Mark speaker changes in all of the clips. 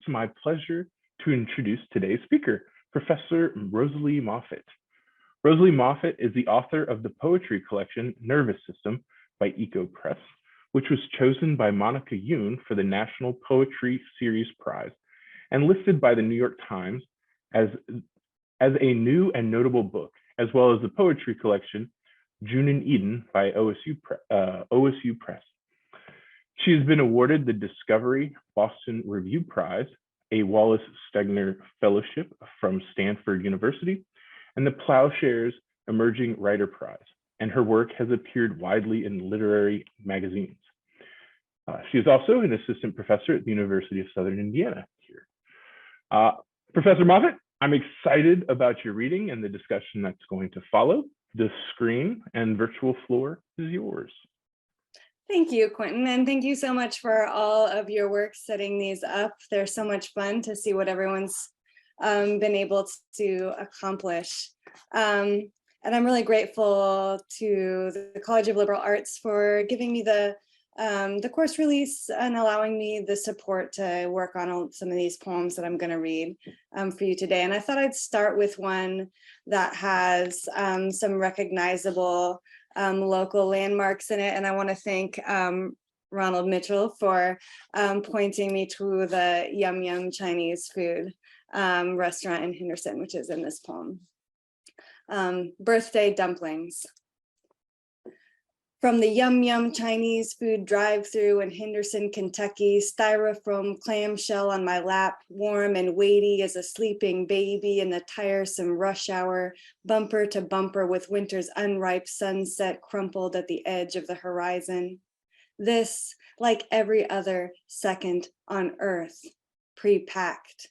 Speaker 1: my pleasure to introduce today's speaker, Professor Rosalie Moffett. Rosalie Moffett is the author of the poetry collection Nervous System by Eco Press, which was chosen by Monica Yoon for the National Poetry Series Prize and listed by the New York Times as a new and notable book, as well as the poetry collection June in Eden by OSU Press. She has been awarded the Discovery Boston Review Prize, a Wallace Stegner Fellowship from Stanford University, and the Plowshares Emerging Writer Prize, and her work has appeared widely in literary magazines. She is also an assistant professor at the University of Southern Indiana here. Professor Moffett, I'm excited about your reading and the discussion that's going to follow. The screen and virtual floor is yours.
Speaker 2: Thank you, Quentin, and thank you so much for all of your work setting these up. They're so much fun to see what everyone's been able to accomplish. And I'm really grateful to the College of Liberal Arts for giving me the course release and allowing me the support to work on some of these poems that I'm going to read for you today. And I thought I'd start with one that has some recognizable local landmarks in it. And I want to thank Ronald Mitchell for pointing me to the Yum Yum Chinese food restaurant in Henderson, which is in this poem. Birthday dumplings. From the Yum Yum Chinese food drive-through in Henderson, Kentucky, styrofoam clamshell on my lap, warm and weighty as a sleeping baby in the tiresome rush hour, bumper to bumper with winter's unripe sunset crumpled at the edge of the horizon. This, like every other second on Earth, pre-packed.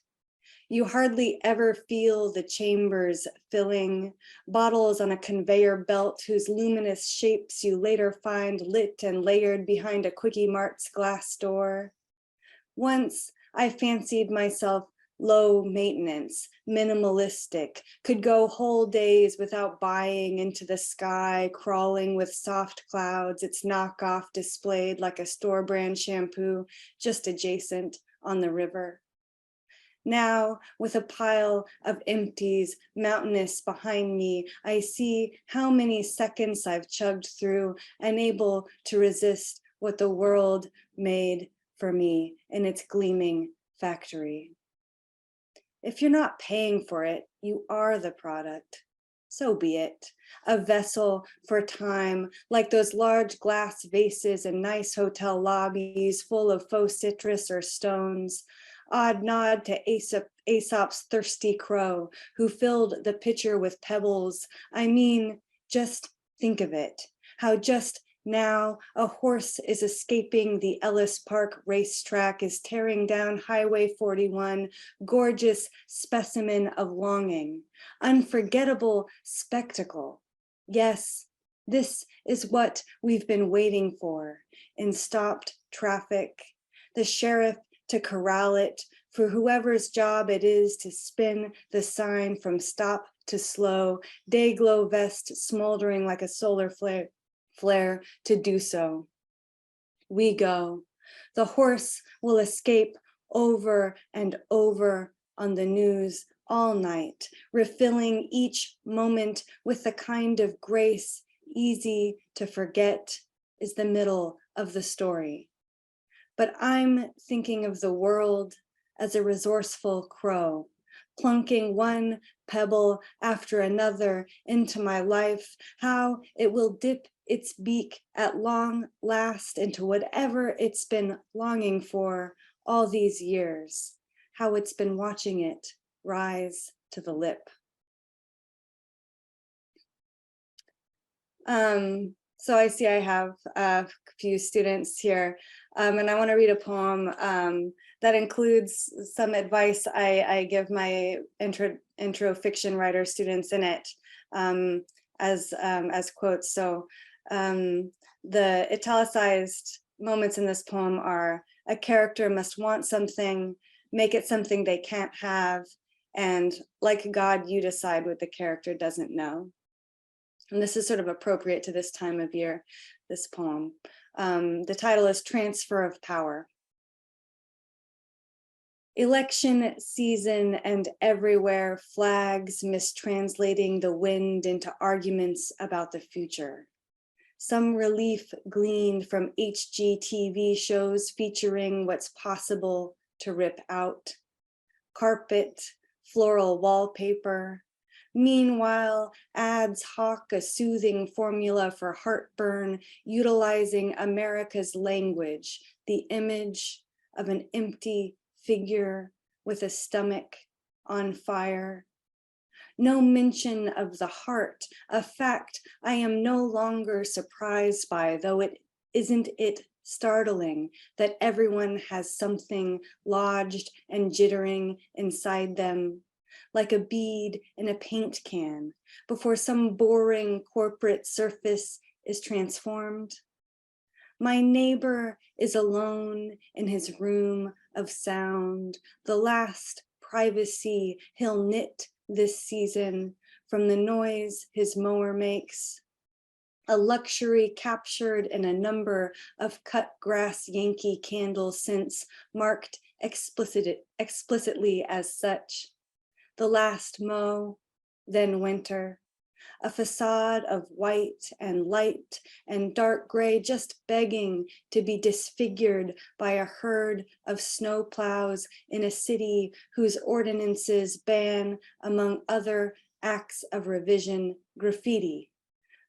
Speaker 2: You hardly ever feel the chambers filling, bottles on a conveyor belt whose luminous shapes you later find lit and layered behind a Quickie Mart's glass door. Once I fancied myself low maintenance, minimalistic, could go whole days without buying into the sky, crawling with soft clouds, its knockoff displayed like a store brand shampoo just adjacent on the river. Now, with a pile of empties mountainous behind me, I see how many seconds I've chugged through, unable to resist what the world made for me in its gleaming factory. If you're not paying for it, you are the product. So be it. A vessel for time, like those large glass vases in nice hotel lobbies full of faux citrus or stones. Odd nod to Aesop's thirsty crow, who filled the pitcher with pebbles. I mean, just think of it, how just now a horse is escaping the Ellis Park racetrack, is tearing down Highway 41, gorgeous specimen of longing, unforgettable spectacle. Yes, this is what we've been waiting for in stopped traffic. The sheriff to corral it, for whoever's job it is to spin the sign from stop to slow, day glow vest smoldering like a solar flare to do so. We go. The horse will escape over and over on the news all night, refilling each moment with the kind of grace easy to forget is the middle of the story. But I'm thinking of the world as a resourceful crow, plunking one pebble after another into my life, how it will dip its beak at long last into whatever it's been longing for all these years, how it's been watching it rise to the lip. So I see I have a few students here, and I want to read a poem that includes some advice I give my intro fiction writer students in it as quotes. So the italicized moments in this poem are: a character must want something, make it something they can't have, and like God, you decide what the character doesn't know. And this is sort of appropriate to this time of year, this poem. The title is Transfer of Power. Election season and everywhere flags mistranslating the wind into arguments about the future. Some relief gleaned from HGTV shows featuring what's possible to rip out. Carpet, floral wallpaper. Meanwhile, ads hawk a soothing formula for heartburn, utilizing America's language, the image of an empty figure with a stomach on fire. No mention of the heart, a fact I am no longer surprised by, though isn't it startling that everyone has something lodged and jittering inside them, like a bead in a paint can, before some boring corporate surface is transformed. My neighbor is alone in his room of sound, the last privacy he'll knit this season from the noise his mower makes. A luxury captured in a number of cut grass Yankee candle scents marked explicitly as such. The last mow, then winter. A facade of white and light and dark gray just begging to be disfigured by a herd of snowplows in a city whose ordinances ban, among other acts of revision, graffiti.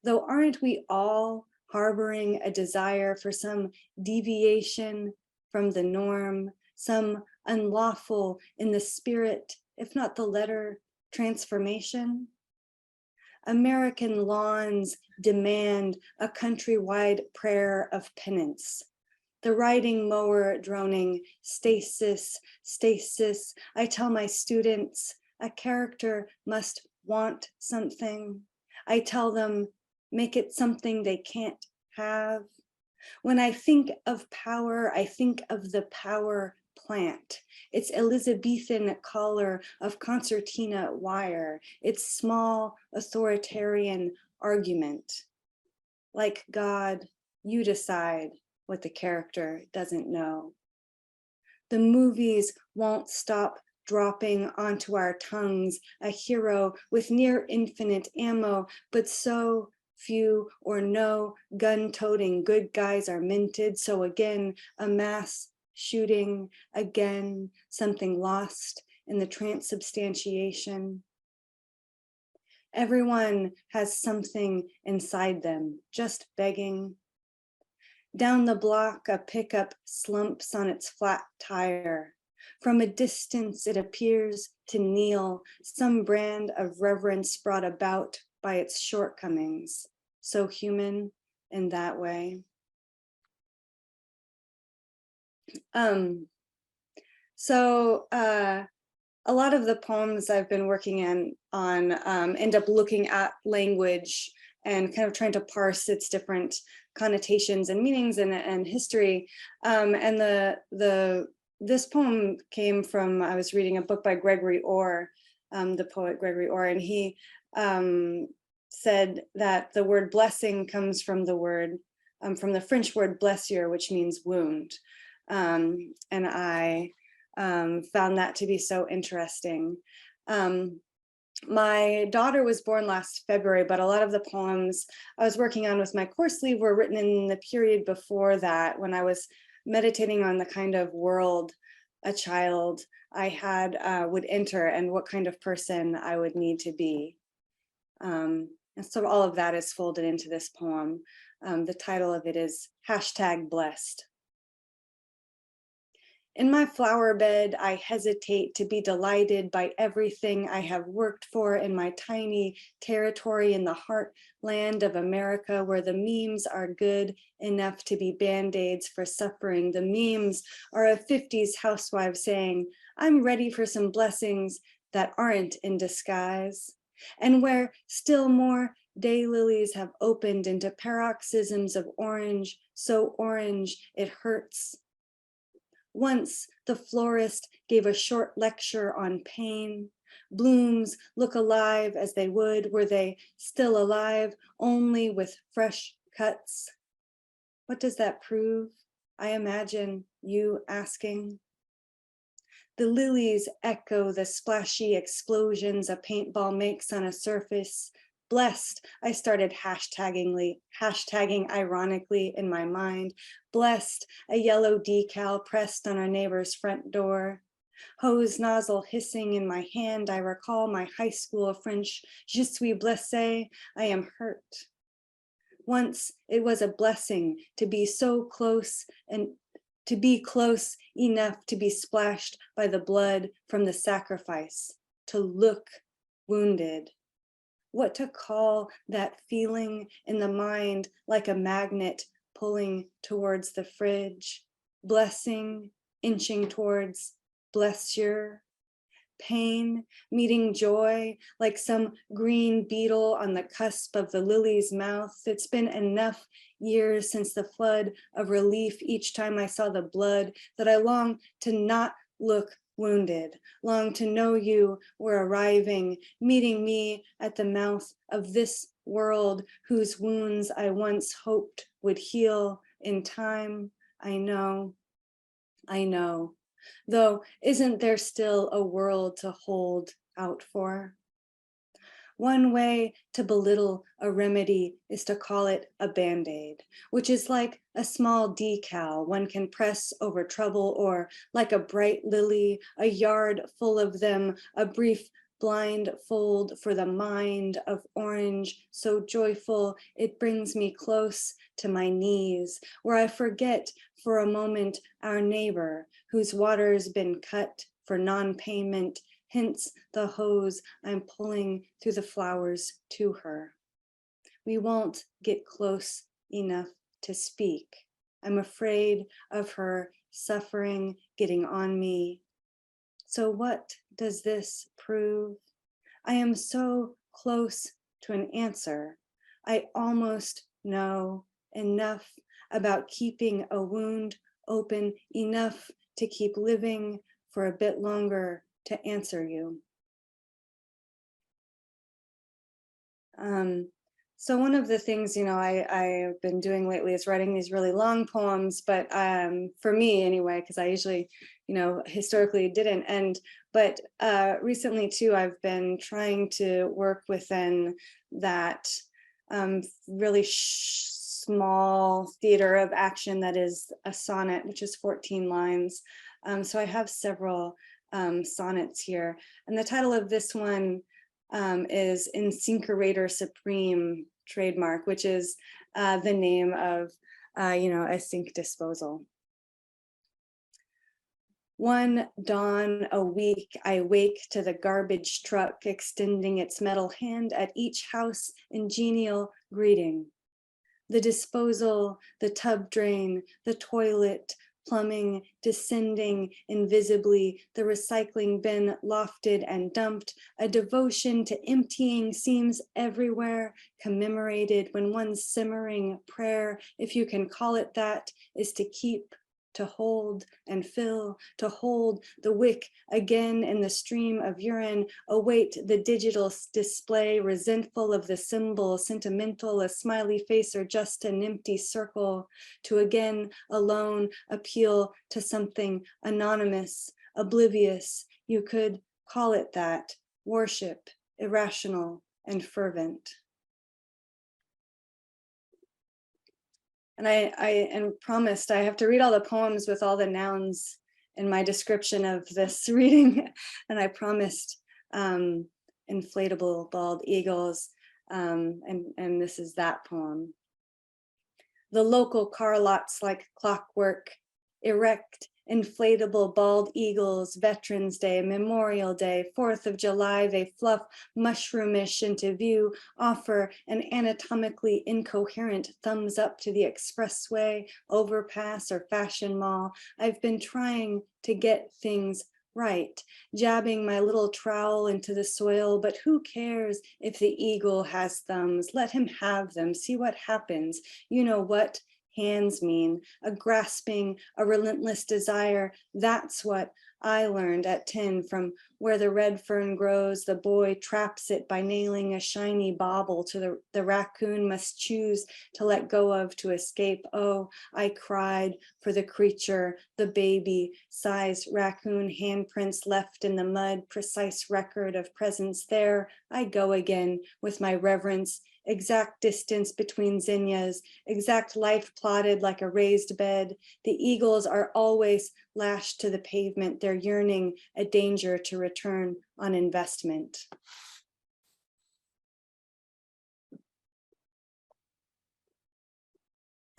Speaker 2: Though aren't we all harboring a desire for some deviation from the norm, some unlawful in the spirit, if not the letter, transformation? American lawns demand a countrywide prayer of penance. The riding mower droning, stasis, stasis. I tell my students, a character must want something. I tell them, make it something they can't have. When I think of power, I think of the power plant, its Elizabethan collar of concertina wire, its small authoritarian argument. Like God, you decide what the character doesn't know. The movies won't stop dropping onto our tongues, a hero with near infinite ammo, but so few or no gun-toting good guys are minted. So again, a mass shooting, again, something lost in the transubstantiation. Everyone has something inside them, just begging. Down the block, a pickup slumps on its flat tire. From a distance, it appears to kneel, some brand of reverence brought about by its shortcomings, so human in that way. A lot of the poems I've been working on end up looking at language and kind of trying to parse its different connotations and meanings and history. This poem came from, I was reading a book by Gregory Orr, the poet Gregory Orr, and he said that the word blessing comes from from the French word blessure, which means wound. And I found that to be so interesting. My daughter was born last February, but a lot of the poems I was working on with my course leave were written in the period before that, when I was meditating on the kind of world a child I had would enter and what kind of person I would need to be. And so all of that is folded into this poem. The title of it is #blessed. In my flower bed, I hesitate to be delighted by everything I have worked for in my tiny territory in the heartland of America, where the memes are good enough to be band-aids for suffering. The memes are a 50s housewife saying, I'm ready for some blessings that aren't in disguise. And where still more daylilies have opened into paroxysms of orange, so orange it hurts. Once the florist gave a short lecture on pain. Blooms look alive as they would were they still alive, only with fresh cuts. What does that prove? I imagine you asking. The lilies echo the splashy explosions a paintball makes on a surface. Blessed, I started hashtagging ironically in my mind. Blessed, a yellow decal pressed on our neighbor's front door. Hose nozzle hissing in my hand, I recall my high school French, je suis blessé, I am hurt. Once it was a blessing to be so close and to be close enough to be splashed by the blood from the sacrifice, to look wounded. What to call that feeling in the mind like a magnet pulling towards the fridge, blessing, inching towards blessure, pain, meeting joy, like some green beetle on the cusp of the lily's mouth. It's been enough years since the flood of relief each time I saw the blood that I long to not look wounded, long to know you were arriving, meeting me at the mouth of this world whose wounds I once hoped would heal in time. I know. Though, isn't there still a world to hold out for? One way to belittle a remedy is to call it a Band-Aid, which is like a small decal one can press over trouble, or like a bright lily, a yard full of them, a brief blindfold for the mind of orange, so joyful it brings me close to my knees, where I forget for a moment our neighbor whose water's been cut for non-payment, hence the hose I'm pulling through the flowers to her. We won't get close enough to speak. I'm afraid of her suffering getting on me. So what does this prove? I am so close to an answer. I almost know enough about keeping a wound open enough to keep living for a bit longer to answer you. So one of the things, I've been doing lately is writing these really long poems, but for me anyway, because I usually, historically didn't. But recently too, I've been trying to work within that really small theater of action that is a sonnet, which is 14 lines. So I have several sonnets here. And the title of this one is Insincerator Supreme trademark, which is the name of, a sink disposal. One dawn a week, I wake to the garbage truck extending its metal hand at each house in genial greeting. The disposal, the tub drain, the toilet, plumbing, descending invisibly, the recycling bin lofted and dumped, a devotion to emptying seems everywhere, commemorated when one's simmering prayer, if you can call it that, is to keep, to hold and fill, to hold the wick again in the stream of urine, await the digital display, resentful of the symbol, sentimental, a smiley face or just an empty circle, to again alone appeal to something anonymous, oblivious, you could call it that, worship, irrational and fervent. And I promised I have to read all the poems with all the nouns in my description of this reading. And I promised inflatable bald eagles. And this is that poem. The local car lots like clockwork, erect, inflatable bald eagles, Veterans Day, Memorial Day, 4th of July, they fluff mushroomish into view, offer an anatomically incoherent thumbs up to the expressway, overpass, or fashion mall. I've been trying to get things right, jabbing my little trowel into the soil, but who cares if the eagle has thumbs? Let him have them, see what happens. You know what hands mean, a grasping, a relentless desire. That's what I learned at 10 from where the red fern grows, the boy traps it by nailing a shiny bauble to the raccoon must choose to let go of to escape. Oh, I cried for the creature, the baby, size raccoon handprints left in the mud, precise record of presence there. I go again with my reverence, exact distance between zinnias, exact life plotted like a raised bed. The eagles are always lashed to the pavement, their yearning a danger to return on investment.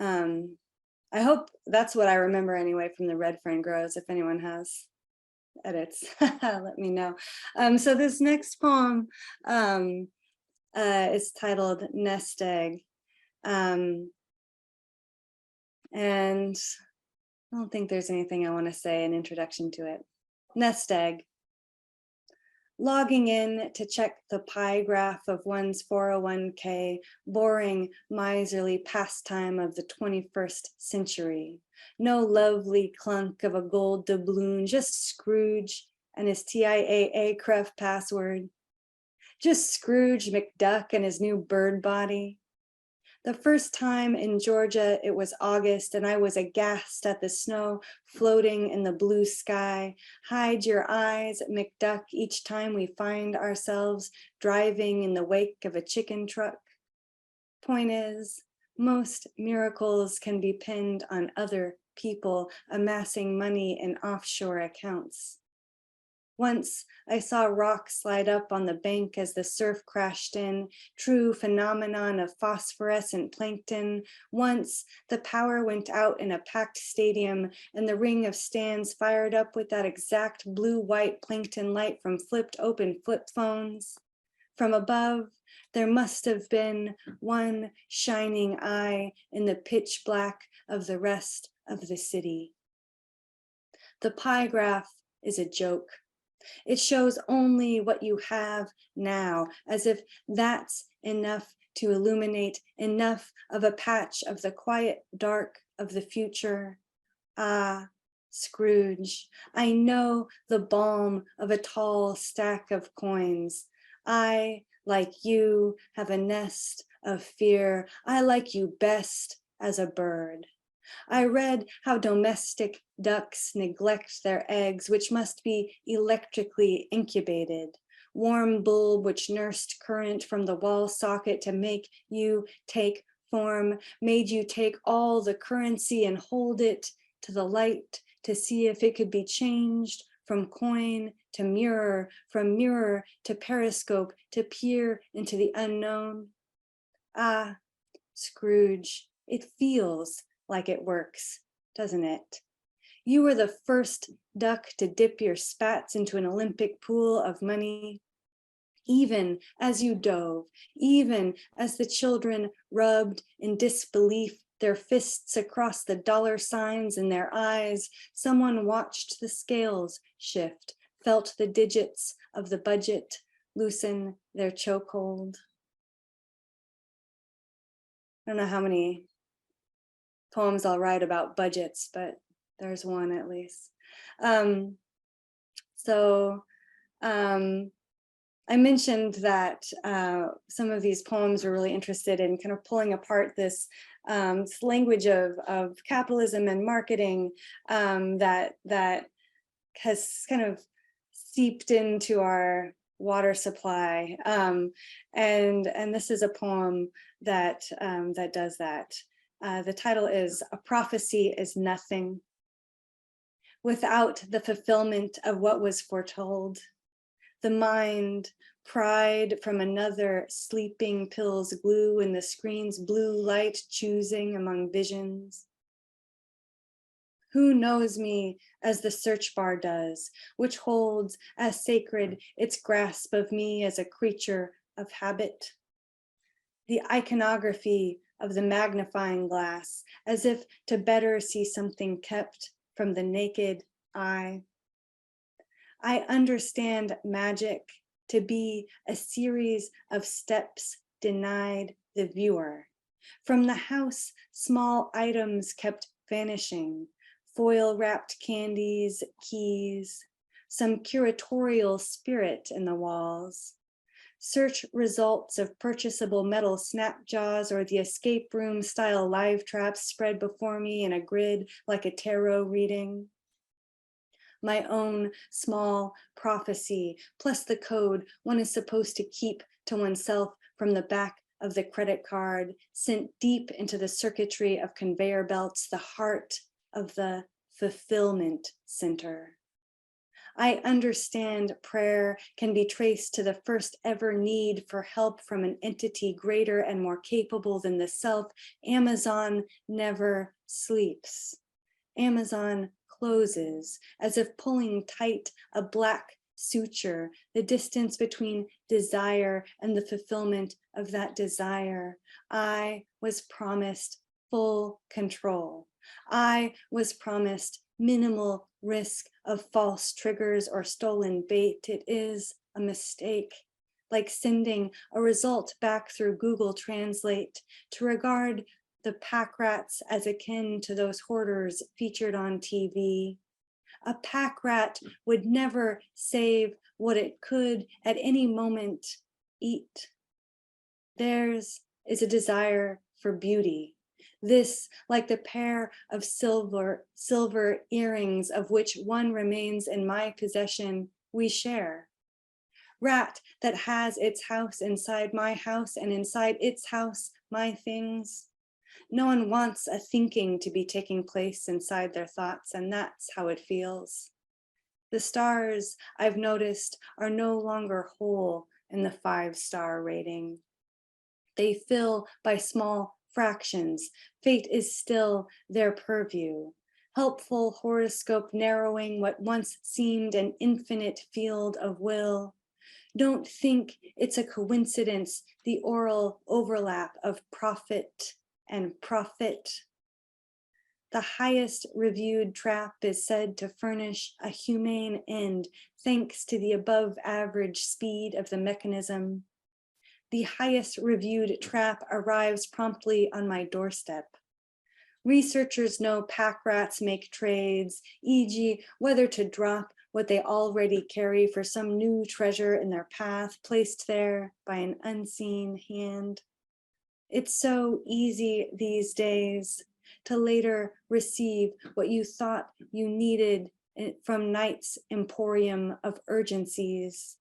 Speaker 2: I hope that's what I remember anyway from the Red Fern Grows. If anyone has edits, let me know. So this next poem is titled Nest Egg. And I don't think there's anything I want to say in introduction to it. Nest egg. Logging in to check the pie graph of one's 401k, boring, miserly pastime of the 21st century. No lovely clunk of a gold doubloon, just Scrooge and his TIAA CREF password. Just Scrooge McDuck and his new bird body. The first time in Georgia, it was August, and I was aghast at the snow floating in the blue sky. Hide your eyes, McDuck, each time we find ourselves driving in the wake of a chicken truck. Point is, most miracles can be pinned on other people amassing money in offshore accounts. Once I saw rocks slide up on the bank as the surf crashed in, true phenomenon of phosphorescent plankton. Once the power went out in a packed stadium and the ring of stands fired up with that exact blue-white plankton light from flipped open flip phones. From above, there must have been one shining eye in the pitch black of the rest of the city. The pie graph is a joke. It shows only what you have now, as if that's enough to illuminate enough of a patch of the quiet dark of the future. Ah, Scrooge, I know the balm of a tall stack of coins. I, like you, have a nest of fear. I like you best as a bird. I read how domestic ducks neglect their eggs, which must be electrically incubated. Warm bulb which nursed current from the wall socket to make you take form, made you take all the currency and hold it to the light to see if it could be changed from coin to mirror, from mirror to periscope, to peer into the unknown. Ah, Scrooge, it feels like it works, doesn't it? You were the first duck to dip your spats into an Olympic pool of money. Even as you dove, even as the children rubbed in disbelief their fists across the dollar signs in their eyes, someone watched the scales shift, felt the digits of the budget loosen their chokehold. I don't know how many poems I'll write about budgets, but there's one at least. I mentioned that some of these poems were really interested in kind of pulling apart this language of capitalism and marketing that has kind of seeped into our water supply. And this is a poem that does that. The title is A Prophecy is Nothing. Without the fulfillment of what was foretold, the mind, pried from another sleeping pill's glue in the screen's blue light, choosing among visions. Who knows me as the search bar does, which holds as sacred its grasp of me as a creature of habit? The iconography of the magnifying glass, as if to better see something kept from the naked eye. I understand magic to be a series of steps denied the viewer. From the house, small items kept vanishing, foil-wrapped candies, keys, some curatorial spirit in the walls. Search results of purchasable metal snap jaws or the escape room style live traps spread before me in a grid like a tarot reading. My own small prophecy, plus the code one is supposed to keep to oneself from the back of the credit card, sent deep into the circuitry of conveyor belts, the heart of the fulfillment center. I understand prayer can be traced to the first ever need for help from an entity greater and more capable than the self. Amazon never sleeps. Amazon closes as if pulling tight a black suture, the distance between desire and the fulfillment of that desire. I was promised full control. I was promised minimal risk of false triggers or stolen bait. It is a mistake, like sending a result back through Google Translate to regard the pack rats as akin to those hoarders featured on TV. A pack rat would never save what it could at any moment eat. Theirs is a desire for beauty. This, like the pair of silver earrings of which one remains in my possession, we share. Rat that has its house inside my house and inside its house, my things. No one wants a thinking to be taking place inside their thoughts, and that's how it feels. The stars, I've noticed, are no longer whole in the 5-star rating. They fill by small fractions. Fate is still their purview. Helpful horoscope narrowing what once seemed an infinite field of will. Don't think it's a coincidence, the oral overlap of prophet and prophet. The highest reviewed trap is said to furnish a humane end thanks to the above average speed of the mechanism. The highest reviewed trap arrives promptly on my doorstep. Researchers know pack rats make trades, e.g. whether to drop what they already carry for some new treasure in their path placed there by an unseen hand. It's so easy these days to later receive what you thought you needed from night's emporium of urgencies.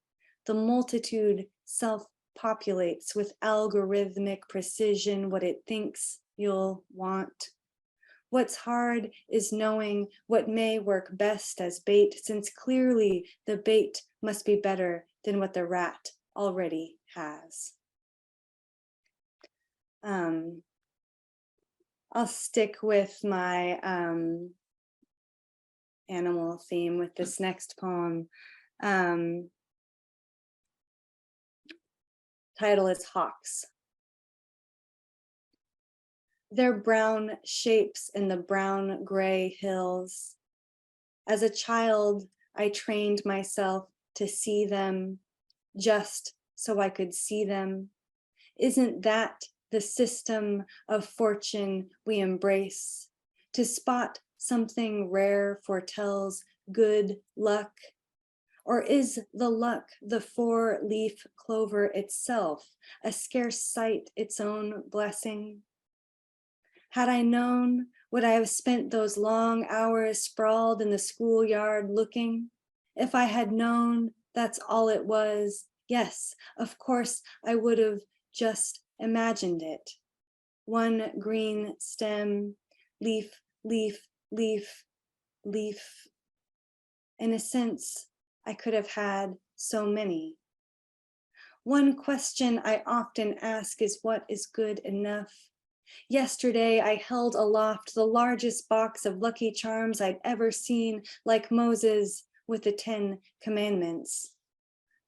Speaker 2: The multitude self-populates with algorithmic precision what it thinks you'll want. What's hard is knowing what may work best as bait, since clearly the bait must be better than what the rat already has. I'll stick with my animal theme with this next poem. Title is Hawks. Their brown shapes in the brown gray hills. As a child, I trained myself to see them just so I could see them. Isn't that the system of fortune we embrace? To spot something rare foretells good luck? Or is the luck the 4-leaf clover itself, a scarce sight its own blessing? Had I known, would I have spent those long hours sprawled in the schoolyard looking? If I had known that's all it was, yes, of course I would have just imagined it. One green stem, leaf, leaf, leaf, leaf. In a sense, I could have had so many. One question I often ask is, what is good enough? Yesterday, I held aloft the largest box of Lucky Charms I'd ever seen, like Moses with the 10 Commandments.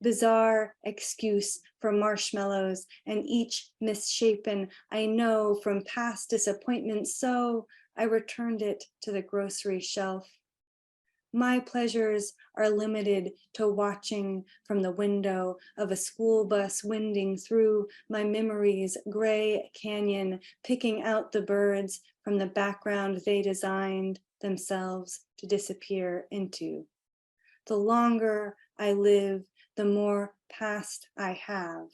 Speaker 2: Bizarre excuse for marshmallows, and each misshapen, I know from past disappointments, so I returned it to the grocery shelf. My pleasures are limited to watching from the window of a school bus winding through my memory's gray canyon, picking out the birds from the background they designed themselves to disappear into. The longer I live, the more past I have.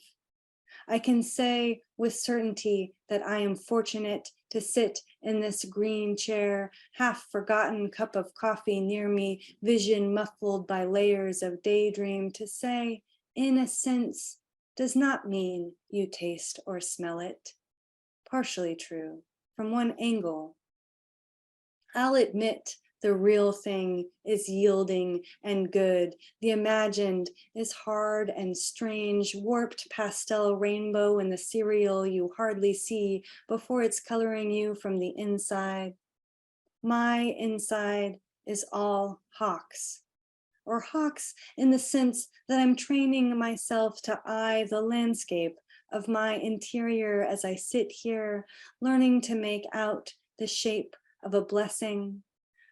Speaker 2: I can say with certainty that I am fortunate to sit in this green chair, half forgotten cup of coffee near me, vision muffled by layers of daydream. To say, in a sense, does not mean you taste or smell it. Partially true, from one angle. I'll admit the real thing is yielding and good. The imagined is hard and strange, warped pastel rainbow in the cereal you hardly see before it's coloring you from the inside. My inside is all hawks, or hawks in the sense that I'm training myself to eye the landscape of my interior as I sit here, learning to make out the shape of a blessing,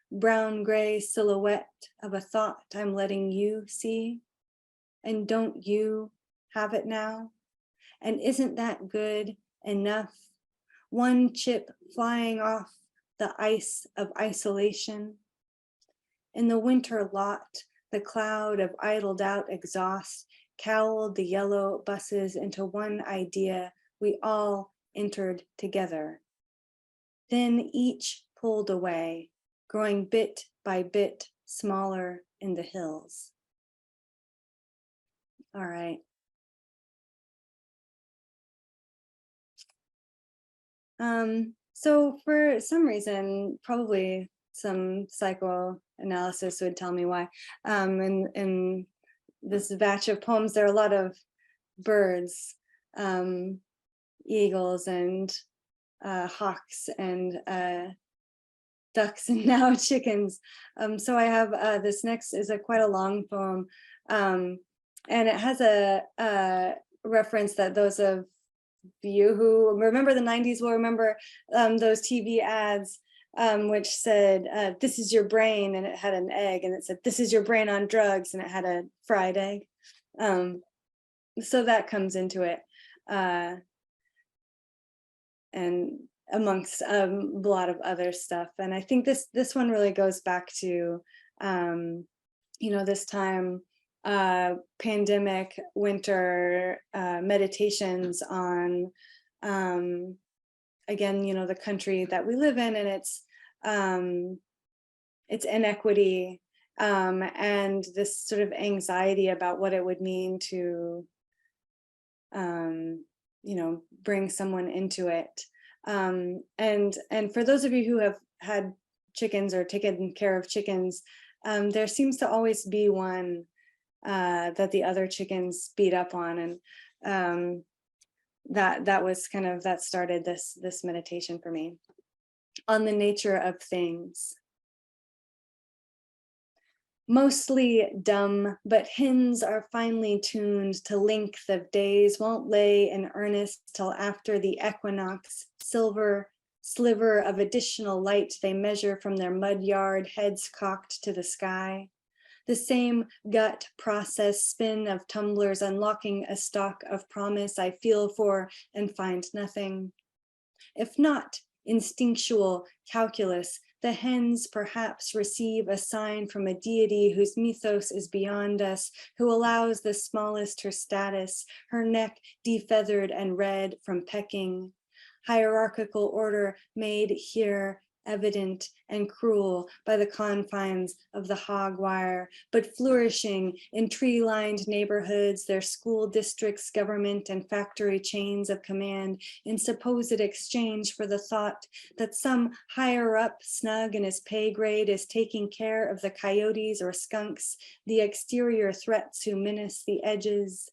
Speaker 2: brown-gray silhouette of a thought I'm letting you see. And don't you have it now? And isn't that good enough? One chip flying off the ice of isolation. In the winter lot, the cloud of idled out exhaust cowled the yellow buses into one idea we all entered together. Then each pulled away, growing bit by bit smaller in the hills. All right. So for some reason, probably some psychoanalysis would tell me why, in this batch of poems, there are a lot of birds, eagles and hawks and ducks and now chickens. So I have this next is quite a long poem, and it has a reference that those of you who remember the 90s will remember those TV ads which said, this is your brain, and it had an egg, and it said, this is your brain on drugs, and it had a fried egg. So that comes into it. And amongst a lot of other stuff. And I think this one really goes back to, this time, pandemic winter meditations on, again, the country that we live in and its inequity, and this sort of anxiety about what it would mean to, bring someone into it. And for those of you who have had chickens or taken care of chickens, there seems to always be one that the other chickens beat up on, and that was kind of, that started this meditation for me on the nature of things. Mostly dumb, but hens are finely tuned to length of days, won't lay in earnest till after the equinox. Silver sliver of additional light they measure from their mud yard, heads cocked to the sky. The same gut process spin of tumblers unlocking a stock of promise I feel for and find nothing. If not instinctual calculus, the hens perhaps receive a sign from a deity whose mythos is beyond us, who allows the smallest her status, her neck defeathered and red from pecking. Hierarchical order made here evident and cruel by the confines of the hog wire, but flourishing in tree-lined neighborhoods, their school districts, government, and factory chains of command in supposed exchange for the thought that some higher up snug in his pay grade is taking care of the coyotes or skunks, the exterior threats who menace the edges,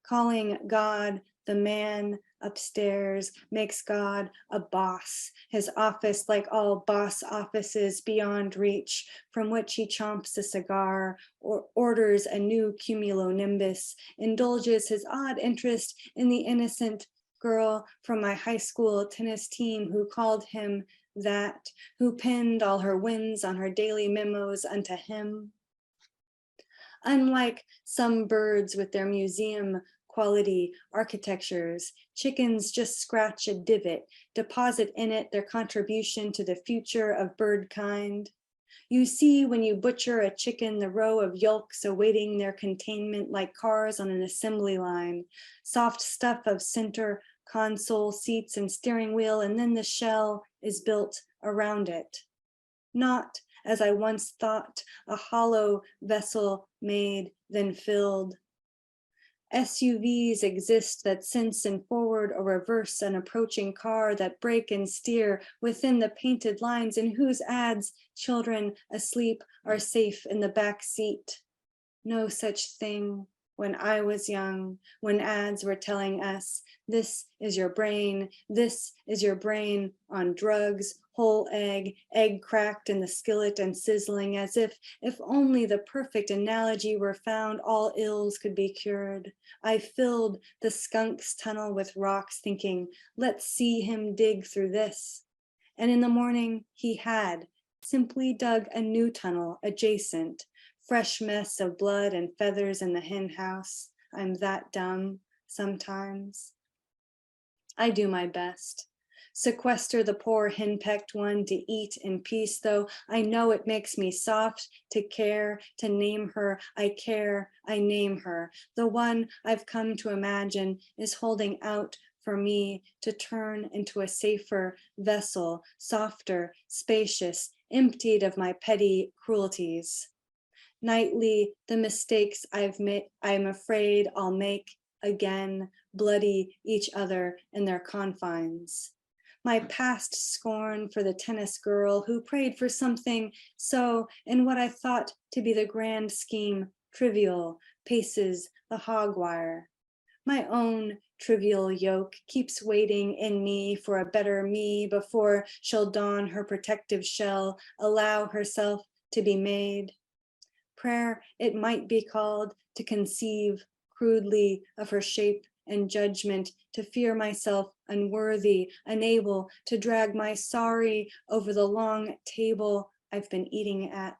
Speaker 2: calling God the man upstairs, makes God a boss, his office like all boss offices beyond reach, from which he chomps a cigar or orders a new cumulonimbus, indulges his odd interest in the innocent girl from my high school tennis team who called him that, who pinned all her wins on her daily memos unto him. Unlike some birds with their museum quality architectures, chickens just scratch a divot, deposit in it their contribution to the future of bird kind. You see when you butcher a chicken the row of yolks awaiting their containment like cars on an assembly line, soft stuff of center console, seats, and steering wheel, and then the shell is built around it. Not, as I once thought, a hollow vessel made, then filled. SUVs exist that sense and forward or reverse an approaching car, that brake and steer within the painted lines, in whose ads children asleep are safe in the back seat. No such thing when I was young, when ads were telling us, this is your brain on drugs, whole egg cracked in the skillet and sizzling, as if only the perfect analogy were found, all ills could be cured. I filled the skunk's tunnel with rocks, thinking, let's see him dig through this. And in the morning, he had simply dug a new tunnel adjacent, fresh mess of blood and feathers in the hen house. I'm that dumb sometimes. I do my best. Sequester the poor henpecked one to eat in peace, though I know it makes me soft to care, to name her. I care, I name her. The one I've come to imagine is holding out for me to turn into a safer vessel, softer, spacious, emptied of my petty cruelties. Nightly, the mistakes I've made, I'm afraid I'll make again, bloody each other in their confines. My past scorn for the tennis girl who prayed for something so, in what I thought to be the grand scheme, trivial, paces the hog wire. My own trivial yoke keeps waiting in me for a better me before she'll don her protective shell, allow herself to be made. Prayer, it might be called, to conceive crudely of her shape and judgment, to fear myself unworthy, unable to drag my sorry over the long table I've been eating at.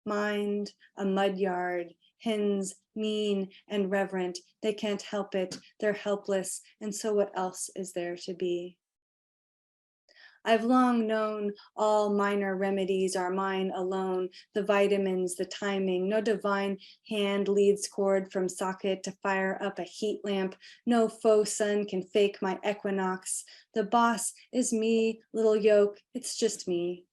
Speaker 2: Mind, a mud yard, hens mean and reverent, they can't help it, they're helpless, and so what else is there to be? I've long known all minor remedies are mine alone, the vitamins, the timing, no divine hand leads cord from socket to fire up a heat lamp, no faux sun can fake my equinox. The boss is me, little yoke, it's just me.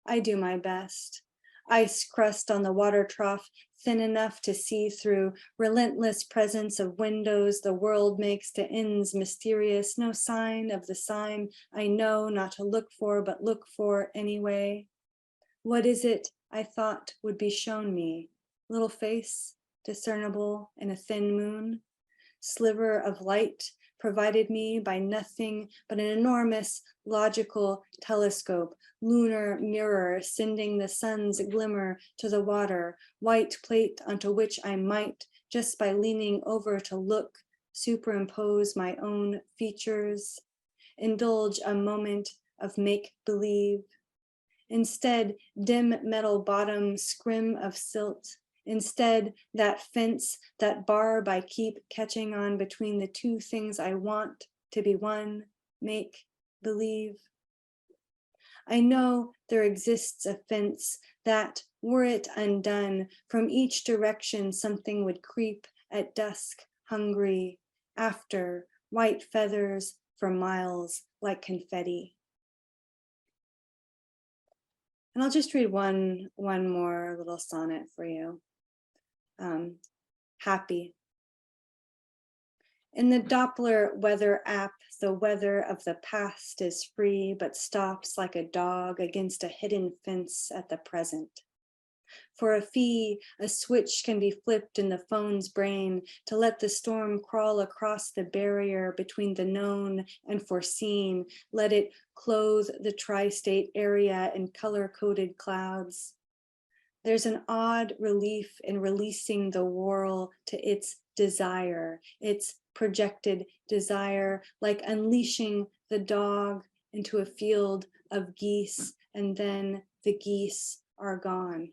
Speaker 2: I do my best. Ice crust on the water trough, thin enough to see through, relentless presence of windows the world makes to ends mysterious, no sign of the sign I know not to look for, but look for anyway. What is it I thought would be shown me? Little face, discernible in a thin moon? Sliver of light provided me by nothing but an enormous logical telescope, lunar mirror sending the sun's glimmer to the water, white plate onto which I might, just by leaning over to look, superimpose my own features, indulge a moment of make-believe. Instead, dim metal bottom, scrim of silt. Instead, that fence, that barb I keep catching on between the two things I want to be one, make, believe. I know there exists a fence that, were it undone, from each direction something would creep at dusk, hungry, after, white feathers for miles like confetti. And I'll just read one more little sonnet for you. Happy. In the Doppler weather app, the weather of the past is free, but stops like a dog against a hidden fence at the present. For a fee, a switch can be flipped in the phone's brain to let the storm crawl across the barrier between the known and foreseen, let it clothe the tri-state area in color-coded clouds. There's an odd relief in releasing the whirl to its desire, its projected desire, like unleashing the dog into a field of geese, and then the geese are gone.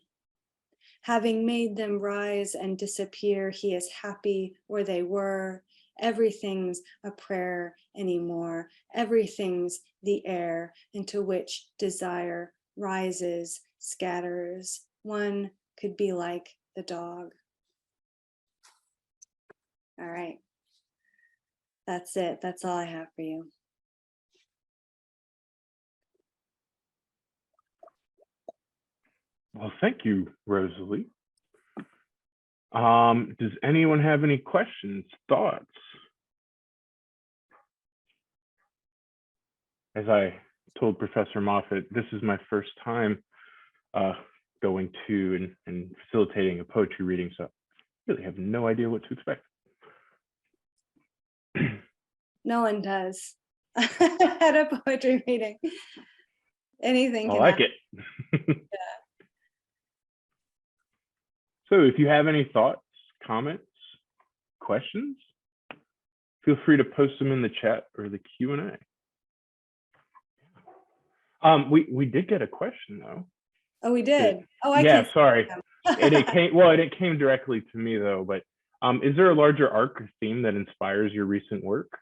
Speaker 2: Having made them rise and disappear, he is happy where they were. Everything's a prayer anymore. Everything's the air into which desire rises scatters. One could be like the dog. All right. That's it. That's all I have for you.
Speaker 1: Well, thank you, Rosalie. Does anyone have any questions, thoughts? As I told Professor Moffett, this is my first time going to and facilitating a poetry reading, so I really have no idea what to expect.
Speaker 2: No one does at a poetry reading. Anything
Speaker 1: I
Speaker 2: can
Speaker 1: like
Speaker 2: happen.
Speaker 1: it. So if you have any thoughts, comments, questions, feel free to post them in the chat or the Q&A. We did get a question though.
Speaker 2: Oh, we did. Oh, I
Speaker 1: Yeah,
Speaker 2: can't.
Speaker 1: sorry. It came directly to me though, but is there a larger arc or theme that inspires your recent work?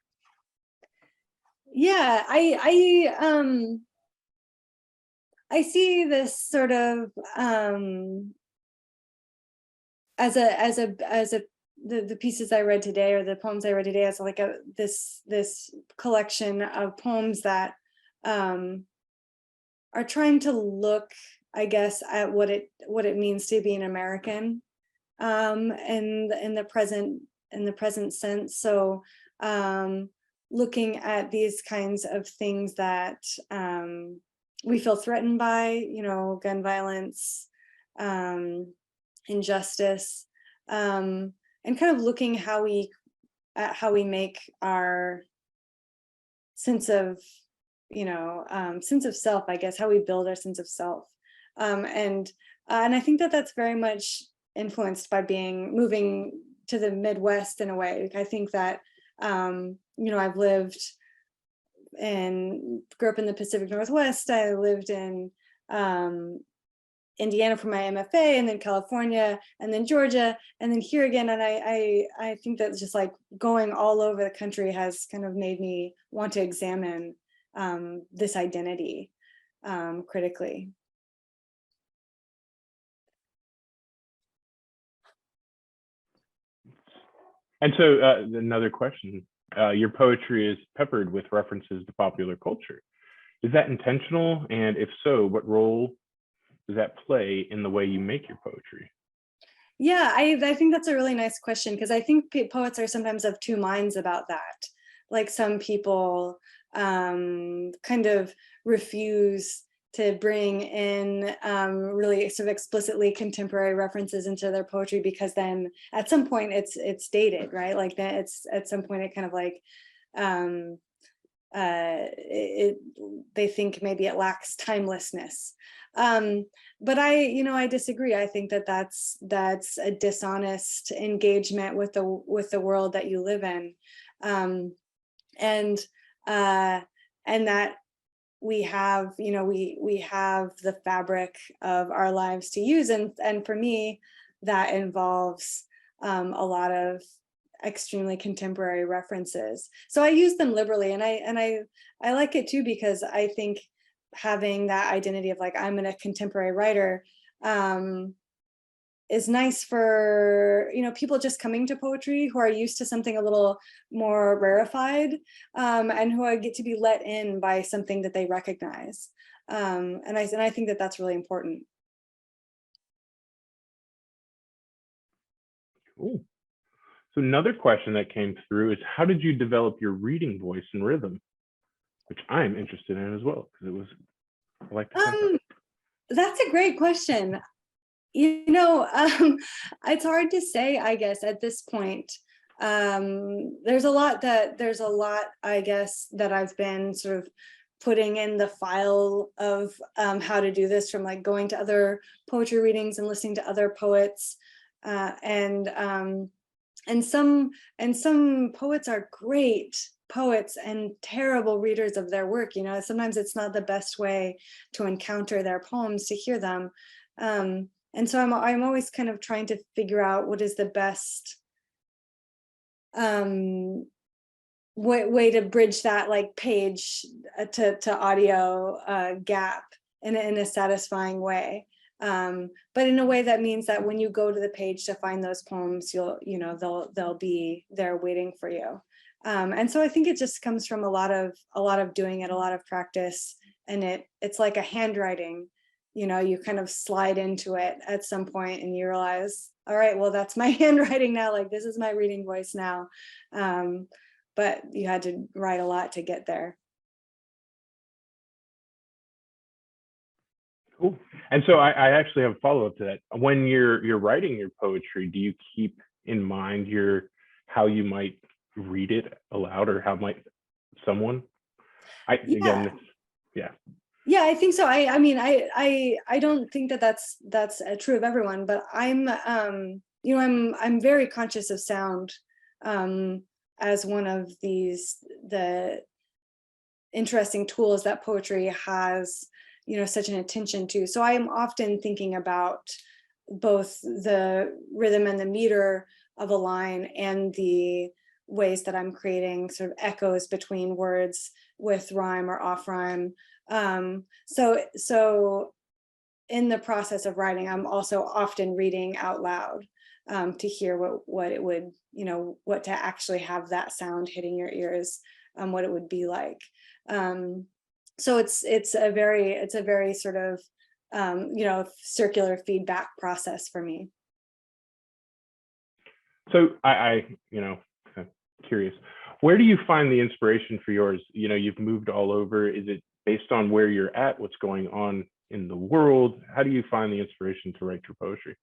Speaker 2: Yeah, I see this sort of as the pieces I read today, or the poems I read today, as like this collection of poems that are trying to look, I guess, at what it means to be an American in the present sense. So looking at these kinds of things that we feel threatened by, gun violence, injustice, and kind of looking at how we make our sense of sense of self, I guess, how we build our sense of self, and I think that that's very much influenced by moving to the Midwest in a way. I think that I've grew up in the Pacific Northwest. I lived in Indiana for my MFA, and then California, and then Georgia, and then here again. And I think that just like going all over the country has kind of made me want to examine this identity critically.
Speaker 1: And so another question, your poetry is peppered with references to popular culture. Is that intentional? And if so, what role does that play in the way you make your poetry?
Speaker 2: Yeah, I think that's a really nice question, because I think poets are sometimes of two minds about that. Like some people kind of refuse to bring in really sort of explicitly contemporary references into their poetry, because then at some point it's dated, right? Like that it's at some point it kind of like they think maybe it lacks timelessness. But I disagree. I think that that's a dishonest engagement with the world that you live in, and that we have we have the fabric of our lives to use, and for me that involves a lot of extremely contemporary references. So I use them liberally, and I like it too, because I think having that identity of like I'm a contemporary writer is nice for people just coming to poetry who are used to something a little more rarefied, and who I get to be let in by something that they recognize, and I think that that's really important.
Speaker 1: Cool. So another question that came through is, how did you develop your reading voice and rhythm, which I'm interested in as well, because I like the concept.
Speaker 2: That's a great question. It's hard to say, I guess, at this point. There's a lot, I guess, that I've been sort of putting in the file of how to do this, from like going to other poetry readings and listening to other poets, and some poets are great poets and terrible readers of their work. Sometimes it's not the best way to encounter their poems, to hear them. And so I'm always kind of trying to figure out what is the best way to bridge that like page to audio gap. in a satisfying way. But in a way that means that when you go to the page to find those poems, they'll be there waiting for you. And so I think it just comes from a lot of doing it, a lot of practice, and it's like a handwriting. You kind of slide into it at some point and you realize, all right, well, that's my handwriting now. Like, this is my reading voice now. But you had to write a lot to get there.
Speaker 1: Cool. And so I actually have a follow-up to that. When you're writing your poetry, do you keep in mind how you might read it aloud, or how might someone?
Speaker 2: Yeah.
Speaker 1: Yeah.
Speaker 2: Yeah, I think so. I mean, I don't think that that's true of everyone, but I'm very conscious of sound as one of the interesting tools that poetry has, such an attention to. So I am often thinking about both the rhythm and the meter of a line and the ways that I'm creating sort of echoes between words with rhyme or off rhyme. So in the process of writing, I'm also often reading out loud to hear what it would, what to actually have that sound hitting your ears, what it would be like. So it's a very sort of circular feedback process for me.
Speaker 1: So I'm curious, where do you find the inspiration for yours? You've moved all over. Is it based on where you're at, what's going on in the world? How do you find the inspiration to write your poetry?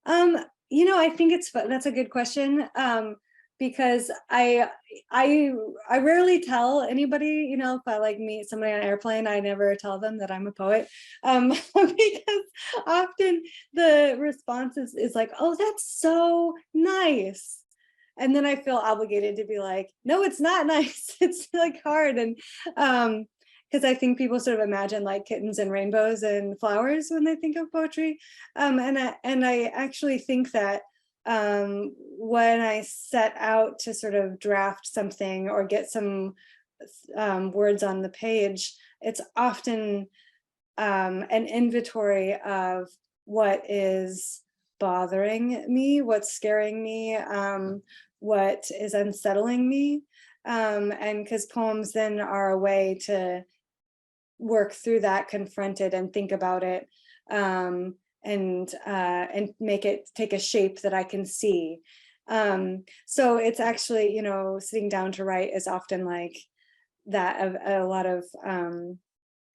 Speaker 2: I think that's a good question. Because I rarely tell anybody, if I like meet somebody on an airplane, I never tell them that I'm a poet. Because often the response is like, oh, that's so nice. And then I feel obligated to be like, no, it's not nice. It's like hard. And because I think people sort of imagine like kittens and rainbows and flowers when they think of poetry. And I actually think that when I set out to sort of draft something or get some words on the page, it's often an inventory of what is bothering me, what's scaring me, what is unsettling me. And because poems then are a way to work through that, confront it, and think about it. And make it take a shape that I can see. So it's actually, sitting down to write is often like that, a lot of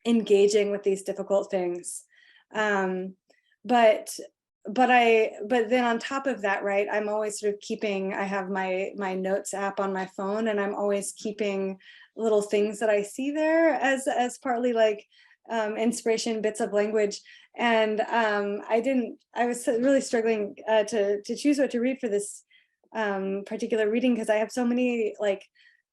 Speaker 2: engaging with these difficult things. But then on top of that, right, I'm always sort of I have my notes app on my phone, and I'm always keeping little things that I see there as partly like inspiration, bits of language. And I was really struggling to choose what to read for this particular reading, because I have so many like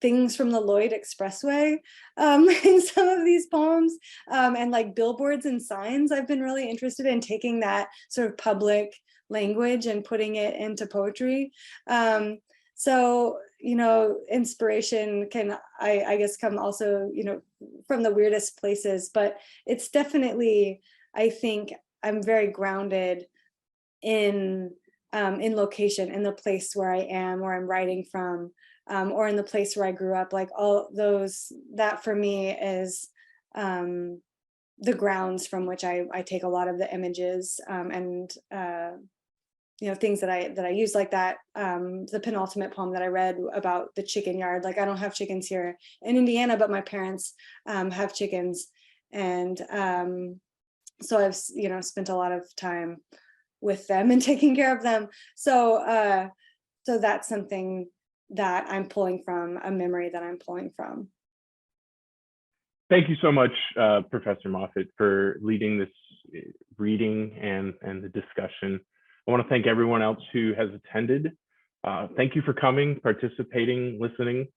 Speaker 2: things from the Lloyd Expressway in some of these poems, and like billboards and signs. I've been really interested in taking that sort of public language and putting it into poetry. So, inspiration can, I guess, come also, from the weirdest places, but it's definitely, I think I'm very grounded in location, in the place where I am, where I'm writing from, or in the place where I grew up. Like all those, that for me is the grounds from which I take a lot of the images, and things that I use, like that. The penultimate poem that I read about the chicken yard. Like, I don't have chickens here in Indiana, but my parents have chickens, and so I've spent a lot of time with them and taking care of them. So that's something that I'm pulling from, a memory that I'm pulling from.
Speaker 1: Thank you so much, Professor Moffett, for leading this reading and the discussion. I want to thank everyone else who has attended. Thank you for coming, participating, listening.